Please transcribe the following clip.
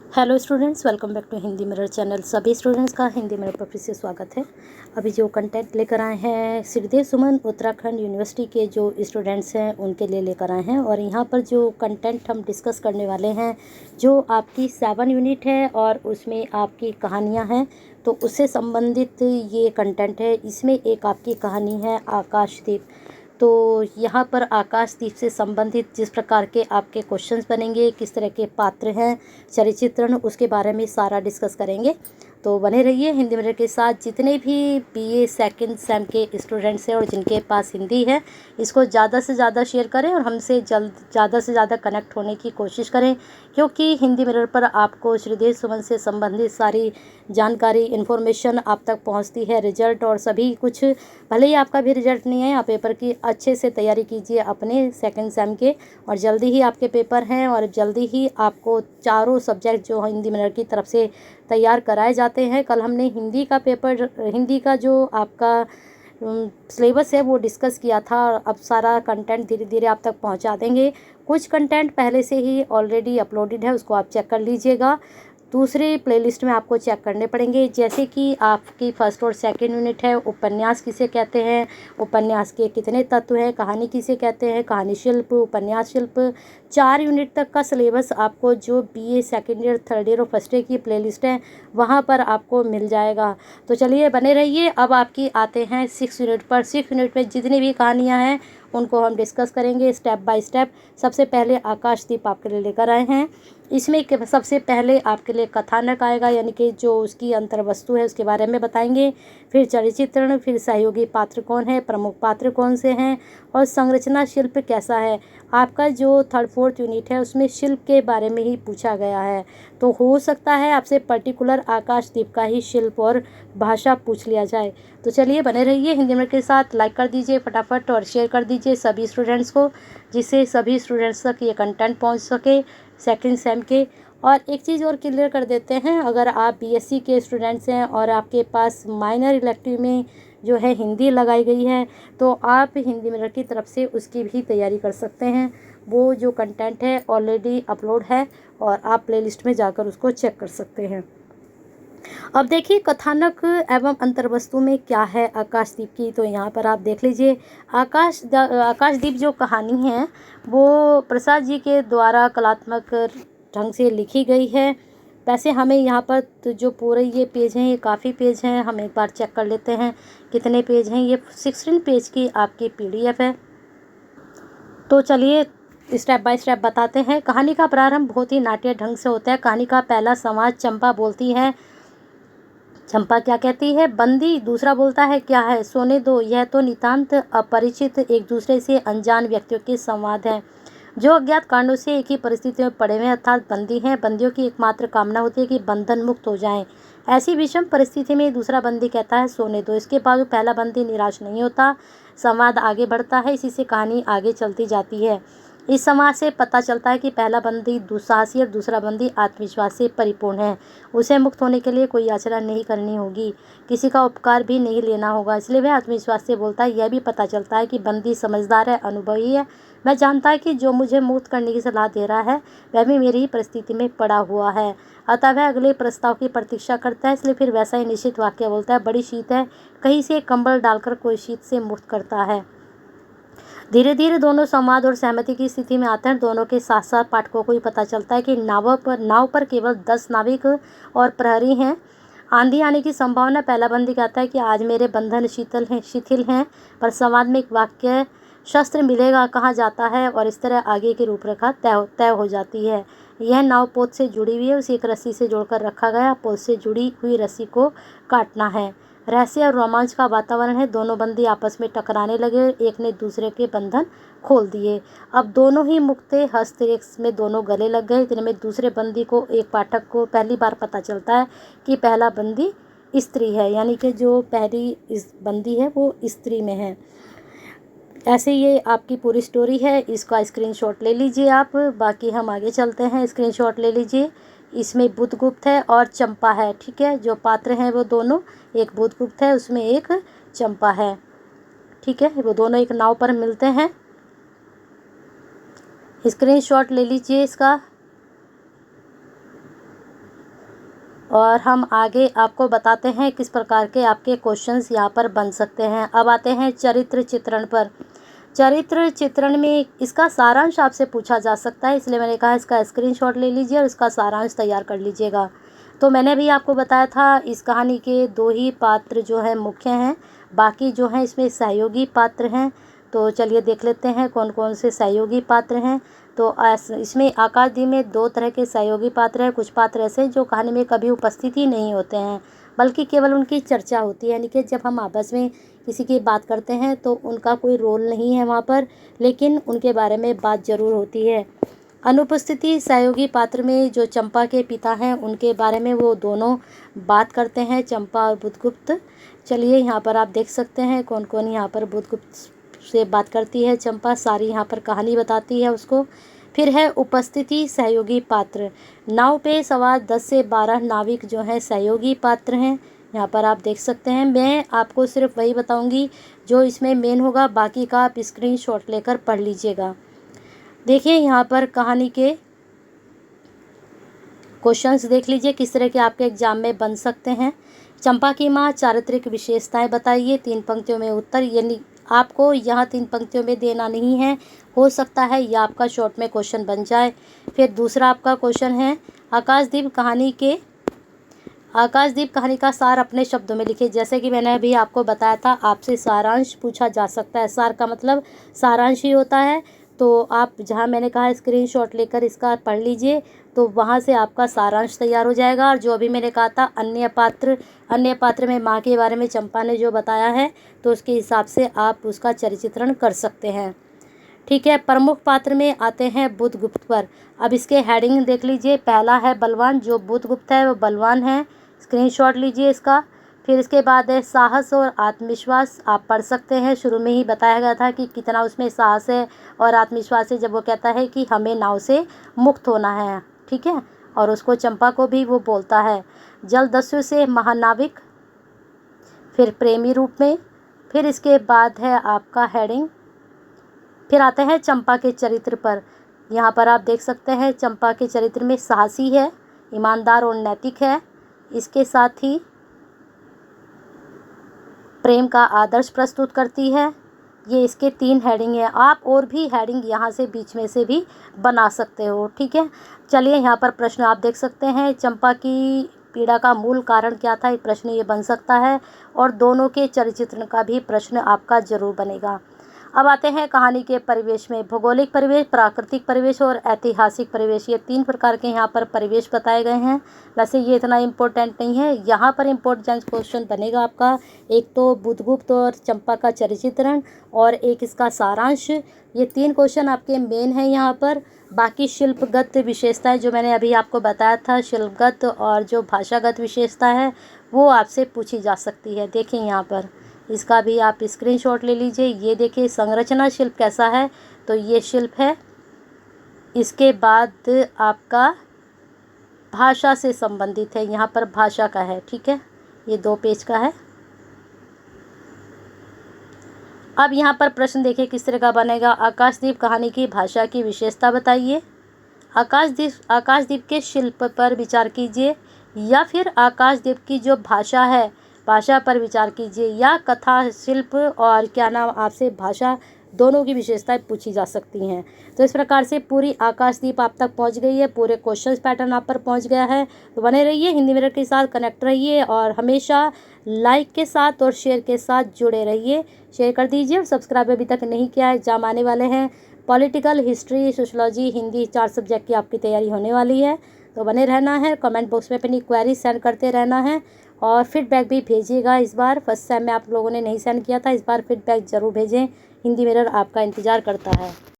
Hello students, welcome back to Hindi mirror channel. सभी students का Hindi mirror पर फिर से स्वागत है। अभी जो कंटेंट लेकर आए हैं श्रीदेव सुमन उत्तराखंड यूनिवर्सिटी के जो स्टूडेंट्स हैं उनके लिए लेकर आए हैं। और यहाँ पर जो कंटेंट हम डिस्कस करने वाले हैं, जो आपकी 7 यूनिट है और उसमें आपकी कहानियाँ हैं, तो उससे संबंधित ये कंटेंट है। इसमें एक आपकी कहानी है आकाशदीप। तो यहाँ पर आकाशदीप से संबंधित जिस प्रकार के आपके क्वेश्चंस बनेंगे, किस तरह के पात्र हैं, चरित्र चित्रण, उसके बारे में सारा डिस्कस करेंगे। तो बने रहिए हिंदी मिरर के साथ। जितने भी बीए सेकंड सेम के स्टूडेंट्स हैं और जिनके पास हिंदी है, इसको ज़्यादा से ज़्यादा शेयर करें और हमसे ज़्यादा से ज़्यादा कनेक्ट होने की कोशिश करें, क्योंकि हिंदी मिरर पर आपको श्रीदेव सुमन से संबंधित सारी जानकारी इन्फॉर्मेशन आप तक पहुंचती है। रिजल्ट और सभी कुछ, भले ही आपका भी रिजल्ट नहीं है, आप पेपर की अच्छे से तैयारी कीजिए अपने सेकंड सेम के, और जल्दी ही आपके पेपर हैं और जल्दी ही आपको चारों सब्जेक्ट जो हिंदी मिरर की तरफ से तैयार कराए जाते हैं। कल हमने हिंदी का पेपर, हिंदी का जो आपका सिलेबस है वो डिस्कस किया था। अब सारा कंटेंट धीरे धीरे आप तक पहुंचा देंगे। कुछ कंटेंट पहले से ही ऑलरेडी अपलोडेड है, उसको आप चेक कर लीजिएगा। दूसरे प्लेलिस्ट में आपको चेक करने पड़ेंगे, जैसे कि आपकी फर्स्ट और सेकंड यूनिट है, उपन्यास किसे कहते हैं, उपन्यास के कितने तत्व हैं, कहानी किसे कहते हैं, कहानी शिल्प, उपन्यास शिल्प। 4 यूनिट तक का सिलेबस आपको जो BA second year, third year और फर्स्ट ईयर की प्लेलिस्ट है वहाँ पर आपको मिल जाएगा। तो चलिए बने रहिए। अब आपकी आते हैं 6 यूनिट पर। 6 यूनिट में जितनी भी कहानियाँ हैं उनको हम डिस्कस करेंगे स्टेप बाय स्टेप। सबसे पहले आकाशदीप आपके लिए लेकर आए हैं। इसमें सबसे पहले आपके लिए कथानक आएगा, यानी कि जो उसकी अंतर्वस्तु है उसके बारे में बताएंगे। फिर चरित्र चित्रण, फिर सहयोगी पात्र कौन है, प्रमुख पात्र कौन से हैं, और संरचना शिल्प कैसा है। आपका जो थर्ड फोर्थ यूनिट है उसमें शिल्प के बारे में ही पूछा गया है, तो हो सकता है आपसे पर्टिकुलर आकाशदीप का ही शिल्प और भाषा पूछ लिया जाए। तो चलिए बने रहिए हिंदी मिनट के साथ। लाइक कर दीजिए फटाफट और शेयर कर दीजिए सभी स्टूडेंट्स को, जिससे सभी स्टूडेंट्स तक ये कंटेंट पहुंच सके सेकंड सेम के। और एक चीज़ और क्लियर कर देते हैं, अगर आप बीएससी के स्टूडेंट्स हैं और आपके पास माइनर इलेक्टिव में जो है हिंदी लगाई गई है, तो आप हिंदी मिरर की तरफ से उसकी भी तैयारी कर सकते हैं। वो जो कंटेंट है ऑलरेडी अपलोड है और आप प्लेलिस्ट में जाकर उसको चेक कर सकते हैं। अब देखिए कथानक एवं अंतर्वस्तु में क्या है आकाशदीप की, तो यहाँ पर आप देख लीजिए। आकाशदीप जो कहानी है वो प्रसाद जी के द्वारा कलात्मक ढंग से लिखी गई है। वैसे हमें यहाँ पर तो जो पूरे ये पेज हैं, ये काफ़ी पेज हैं, हम एक बार चेक कर लेते हैं कितने पेज हैं। ये 16 पेज की आपकी पीडीएफ है। तो चलिए स्टेप बाय स्टेप बताते हैं। कहानी का प्रारंभ बहुत ही नाट्य ढंग से होता है। कहानी का पहला संवाद चंपा बोलती है। चंपा क्या कहती है? बंदी। दूसरा बोलता है क्या है? सोने दो। यह तो नितांत अपरिचित, एक दूसरे से अनजान व्यक्तियों के संवाद हैं, जो अज्ञात कारणों से एक ही परिस्थिति में पड़े हुए हैं, अर्थात बंदी हैं। बंदियों की एकमात्र कामना होती है कि बंधन मुक्त हो जाएं। ऐसी विषम परिस्थिति में दूसरा बंदी कहता है सोने दो। इसके बाद पहला बंदी निराश नहीं होता, संवाद आगे बढ़ता है। इसी से कहानी आगे चलती जाती है। इस संवाद से पता चलता है कि पहला बंदी दुस्साहसी और दूसरा बंदी आत्मविश्वास से परिपूर्ण है। उसे मुक्त होने के लिए कोई याचना नहीं करनी होगी, किसी का उपकार भी नहीं लेना होगा, इसलिए वह आत्मविश्वास से बोलता है। यह भी पता चलता है कि बंदी समझदार है, अनुभवी है। वह जानता है कि जो मुझे मुक्त करने की सलाह दे रहा है वह भी मेरी ही परिस्थिति में पड़ा हुआ है, अतः वह अगले प्रस्ताव की प्रतीक्षा करता है। इसलिए फिर वैसा ही निश्चित वाक्य बोलता है। बड़ी शीत है, कहीं से कंबल डालकर कोई शीत से मुक्त करता है। धीरे धीरे दोनों संवाद और सहमति की स्थिति में आते हैं। दोनों के साथ साथ पाठकों को भी पता चलता है कि नाव पर केवल 10 नाविक और प्रहरी हैं। आंधी आने की संभावना। पहला बंदी कहता है कि आज मेरे बंधन शिथिल हैं, पर संवाद में एक वाक्य शस्त्र मिलेगा कहा जाता है, और इस तरह आगे की रूपरेखा तय हो जाती है। यह नाव पोत से जुड़ी हुई है, उसे एक रस्सी से जोड़कर रखा गया। पोत से जुड़ी हुई रस्सी को काटना है। रहस्य और रोमांच का वातावरण है। दोनों बंदी आपस में टकराने लगे, एक ने दूसरे के बंधन खोल दिए। अब दोनों ही मुक्त थे, हस्तरेख में दोनों गले लग गए। इतने में दूसरे बंदी को, एक पाठक को पहली बार पता चलता है कि पहला बंदी स्त्री है, यानी कि जो पहली इस बंदी है वो स्त्री में है। ऐसे ये आपकी पूरी स्टोरी है। इसका स्क्रीनशॉट ले लीजिए आप, बाकी हम आगे चलते हैं। स्क्रीनशॉट ले लीजिए। इसमें बुधगुप्त है और चंपा है, ठीक है। जो पात्र हैं वो दोनों, एक बुधगुप्त है, उसमें एक चंपा है, ठीक है। वो दोनों एक नाव पर मिलते हैं। स्क्रीनशॉट ले लीजिए इसका। और हम आगे आपको बताते हैं किस प्रकार के आपके क्वेश्चंस यहाँ पर बन सकते हैं। अब आते हैं चरित्र चित्रण पर। चरित्र चित्रण में इसका सारांश आपसे पूछा जा सकता है, इसलिए मैंने कहा इसका स्क्रीनशॉट ले लीजिए और इसका सारांश तैयार कर लीजिएगा। तो मैंने भी आपको बताया था इस कहानी के 2 ही पात्र जो हैं मुख्य हैं, बाकी जो हैं इसमें सहयोगी पात्र हैं। तो चलिए देख लेते हैं कौन कौन से सहयोगी पात्र हैं। तो इसमें आकाशदीप में 2 तरह के सहयोगी पात्र हैं। कुछ पात्र ऐसे जो कहानी में कभी उपस्थित ही नहीं होते हैं, बल्कि केवल उनकी चर्चा होती है, यानी कि जब हम आपस में किसी की बात करते हैं तो उनका कोई रोल नहीं है वहाँ पर, लेकिन उनके बारे में बात ज़रूर होती है। अनुपस्थिति सहयोगी पात्र में जो चंपा के पिता हैं उनके बारे में वो दोनों बात करते हैं, चंपा और बुधगुप्त। चलिए यहाँ पर आप देख सकते हैं कौन कौन यहाँ पर बुधगुप्त से बात करती है चंपा, सारी यहाँ पर कहानी बताती है उसको। फिर है उपस्थिति सहयोगी पात्र। नाव पे सवार 10 से 12 नाविक जो हैं सहयोगी पात्र हैं, यहाँ पर आप देख सकते हैं। मैं आपको सिर्फ वही बताऊंगी जो इसमें मेन होगा, बाकी का आप स्क्रीनशॉट लेकर पढ़ लीजिएगा। देखिए यहाँ पर कहानी के क्वेश्चंस देख लीजिए किस तरह के आपके एग्जाम में बन सकते हैं। चंपा की माँ चारित्रिक विशेषताएं बताइए, 3 पंक्तियों में उत्तर, यानी आपको यहाँ 3 पंक्तियों में देना नहीं है, हो सकता है यह आपका शॉर्ट में क्वेश्चन बन जाए। फिर दूसरा आपका क्वेश्चन है आकाशदीप कहानी का सार अपने शब्दों में लिखिए। जैसे कि मैंने अभी आपको बताया था, आपसे सारांश पूछा जा सकता है, सार का मतलब सारांश ही होता है। तो आप जहाँ मैंने कहा स्क्रीनशॉट लेकर इसका पढ़ लीजिए, तो वहाँ से आपका सारांश तैयार हो जाएगा। और जो अभी मैंने कहा था अन्य पात्र में माँ के बारे में चंपा ने जो बताया है, तो उसके हिसाब से आप उसका चरित्रण कर सकते हैं। ठीक है, प्रमुख पात्र में आते हैं बुधगुप्त पर। अब इसके हेडिंग देख लीजिए। पहला है बलवान, जो बुधगुप्त है वो बलवान है, स्क्रीनशॉट लीजिए इसका। फिर इसके बाद है साहस और आत्मविश्वास, आप पढ़ सकते हैं, शुरू में ही बताया गया था कि कितना उसमें साहस है और आत्मविश्वास है, जब वो कहता है कि हमें नाव से मुक्त होना है। ठीक है, और उसको चंपा को भी वो बोलता है। जलदस्यु से महानाविक, फिर प्रेमी रूप में। फिर इसके बाद है आपका हेडिंग, फिर आते हैं चंपा के चरित्र पर। यहाँ पर आप देख सकते हैं चंपा के चरित्र में साहसी है, ईमानदार और नैतिक है, इसके साथ ही प्रेम का आदर्श प्रस्तुत करती है। ये इसके 3 हेडिंग है। आप और भी हेडिंग यहाँ से बीच में से भी बना सकते हो। ठीक है, चलिए यहाँ पर प्रश्न आप देख सकते हैं। चंपा की पीड़ा का मूल कारण क्या था, ये प्रश्न ये बन सकता है। और दोनों के चरित्र का भी प्रश्न आपका जरूर बनेगा। अब आते हैं कहानी के परिवेश में। भौगोलिक परिवेश, प्राकृतिक परिवेश और ऐतिहासिक परिवेश, ये 3 प्रकार के यहाँ पर परिवेश बताए गए हैं। वैसे ये इतना इम्पोर्टेंट नहीं है, यहाँ पर इम्पोर्टेंट क्वेश्चन बनेगा आपका एक तो बुधगुप्त और चंपा का चरित्रण और एक इसका सारांश। ये 3 क्वेश्चन आपके मेन हैं यहाँ पर। बाकी शिल्पगत विशेषताएं जो मैंने अभी आपको बताया था, शिल्पगत और जो भाषागत विशेषता है वो आपसे पूछी जा सकती है। देखिए यहाँ पर इसका भी आप स्क्रीनशॉट ले लीजिए। ये देखिए संरचना शिल्प कैसा है, तो ये शिल्प है। इसके बाद आपका भाषा से संबंधित है, यहाँ पर भाषा का है। ठीक है, ये 2 पेज का है। अब यहाँ पर प्रश्न देखिए किस तरह का बनेगा। आकाशदीप कहानी की भाषा की विशेषता बताइए। आकाशदीप के शिल्प पर विचार कीजिए, या फिर आकाशदीप की जो भाषा है भाषा पर विचार कीजिए, या कथा शिल्प और क्या नाम आपसे भाषा दोनों की विशेषताएं पूछी जा सकती हैं। तो इस प्रकार से पूरी आकाशदीप आप तक पहुंच गई है, पूरे क्वेश्चंस पैटर्न आप पर पहुंच गया है। तो बने रहिए, हिंदी मिरर के साथ कनेक्ट रहिए और हमेशा लाइक के साथ और शेयर के साथ जुड़े रहिए। शेयर कर दीजिए और सब्सक्राइब अभी तक नहीं किया है। एग्जाम आने वाले हैं, political, history, sociology, Hindi 4 subject की आपकी तैयारी होने वाली है। तो बने रहना है, कमेंट बॉक्स में अपनी क्वेरी सेंड करते रहना है और फीडबैक भी भेजिएगा। इस बार फर्स्ट टाइम में आप लोगों ने नहीं सेंड किया था, इस बार फीडबैक ज़रूर भेजें। हिंदी मिरर आपका इंतज़ार करता है।